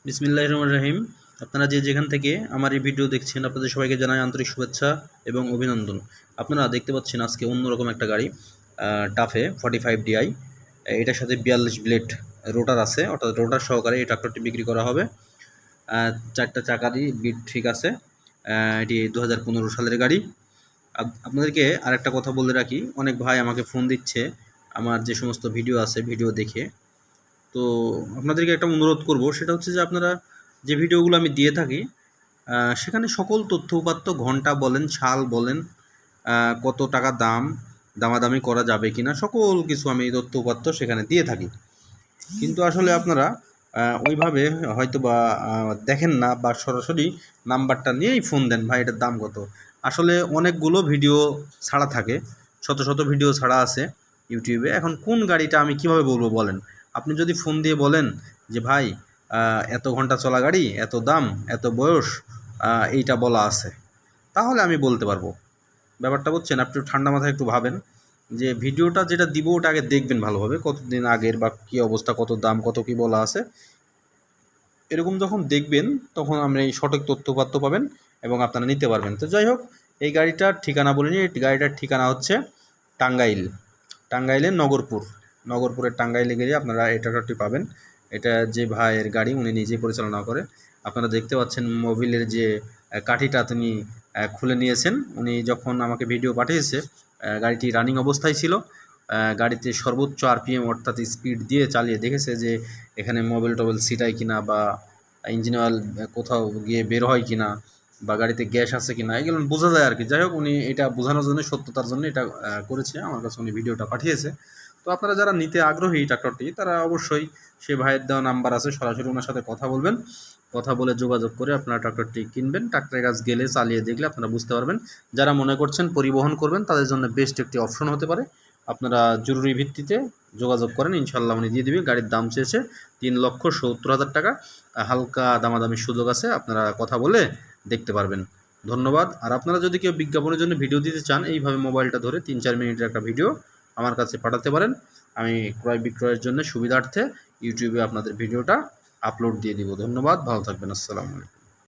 বিসমিল্লাহির রহমানির রহিম। আপনারা যে যেখান থেকে আমার এই ভিডিও দেখছেন আপনাদের সবাইকে জানাই আন্তরিক শুভেচ্ছা এবং অভিনন্দন। আপনারা দেখতে পাচ্ছেন আজকে অন্যরকম একটা গাড়ি, টাফে 45 DI। এটার সাথে 42 ব্লেড রোটার আছে, অর্থাৎ রোটার সহকারে এই ট্রাক্টরটি বিক্রি করা হবে। চারটা চাকারই বিট ঠিক আছে। এটি 2015 সালের গাড়ি। আপনাদেরকে আরেকটা কথা বলে রাখি, অনেক ভাই আমাকে ফোন দিচ্ছে আমার যে সমস্ত ভিডিও আছে ভিডিও দেখে। তো আপনাদেরকে একটা অনুরোধ করব, সেটা হচ্ছে যে আপনারা যে ভিডিওগুলো আমি দিয়ে থাকি সেখানে সকল তথ্য উপাত্ত, ঘন্টা বলেন, সাল বলেন, কত টাকা দাম, দামাদামি করা যাবে কিনা, সকল কিছু আমি তথ্য উপাত্ত সেখানে দিয়ে থাকি। কিন্তু আসলে আপনারা ওইভাবে হয়তো বা দেখেন না, বা সরাসরি নাম্বারটা নিয়েই ফোন দেন, ভাই এটার দাম কত। আসলে অনেকগুলো ভিডিও ছাড়া থাকে, শত শত ভিডিও ছাড়া আছে ইউটিউবে। এখন কোন গাড়িটা আমি কিভাবে বলবো বলেন? আপনি যদি ফোন দিয়ে বলেন যে ভাই এত ঘন্টা চলা গাড়ি, এত দাম, এত বয়স, এইটা বলা আছে, তাহলে আমি বলতে পারবো। ব্যাপারটা বুঝছেন? আপনি একটু ঠান্ডা মাথায় একটু ভাবেন যে ভিডিওটা যেটা দিব ওটা আগে দেখবেন ভালোভাবে, কতদিন আগের বা কী অবস্থা, কত দাম, কত কী বলা আছে। এরকম যখন দেখবেন তখন আপনি এই সঠিক তথ্যপাত্র পাবেন এবং আপনারা নিতে পারবেন। তো যাই হোক, এই গাড়িটার ঠিকানা বলিনি। এই গাড়িটার ঠিকানা হচ্ছে টাঙ্গাইল, টাঙ্গাইলের নগরপুরের টাঙ্গাইলে গেলে আপনারা এই ট্রাক্টরটি পাবেন। এটা যে ভাইয়ের গাড়ি উনি নিজেই পরিচালনা করে। আপনারা দেখতে পাচ্ছেন মোবিলের যে কাঠিটা তিনি খুলে নিয়েছেন। উনি যখন আমাকে ভিডিও পাঠিয়েছে, গাড়িটি রানিং অবস্থায় ছিল। গাড়িতে সর্বোচ্চ RPM অর্থাৎ স্পিড দিয়ে চালিয়ে দেখেছে যে এখানে মোবিল টোবিল ছিটায় কিনা, বা ইঞ্জিন অয়েল কোথাও গিয়ে বের হয় কিনা, বা গাড়িতে গ্যাস আছে কিনা, এগুলো বোঝা যায় আর কি। যাই হোক, উনি এটা বোঝানোর জন্য, সত্যতার জন্য এটা করেছে, আমার কাছে উনি ভিডিওটা পাঠিয়েছে। তো আপনারা যারা নিতে আগ্রহী ট্রাক্টরটি, তারা অবশ্যই সে ভাইয়ের দেওয়া নাম্বার আছে, সরাসরি ওনার সাথে কথা বলবেন। কথা বলে যোগাযোগ করে আপনারা ট্রাক্টরটি কিনবেন। ট্রাক্টরের কাছে গেলে চালিয়ে দেখলে আপনারা বুঝতে পারবেন। যারা মনে করছেন পরিবহন করবেন, তাদের জন্য বেস্ট একটি অপশন হতে পারে। আপনারা জরুরি ভিত্তিতে যোগাযোগ করেন, ইনশাল্লাহ উনি দিয়ে দিবে। গাড়ির দাম চেয়েছে 3,70,000 টাকা। হালকা দামাদামির সুযোগ আছে, আপনারা কথা বলে দেখতে পারবেন। ধন্যবাদ। আর আপনারা যদি কেউ বিজ্ঞাপনের জন্য ভিডিও দিতে চান, এইভাবে মোবাইলটা ধরে 3-4 মিনিটের একটা ভিডিও আমার কাছে পাঠাতে পারেন। আমি ক্রয় বিক্রয়ের জন্য সুবিধার্থে ইউটিউবে আপনাদের ভিডিওটা আপলোড দিয়ে দিব। ধন্যবাদ, ভালো থাকবেন। আসসালামু আলাইকুম।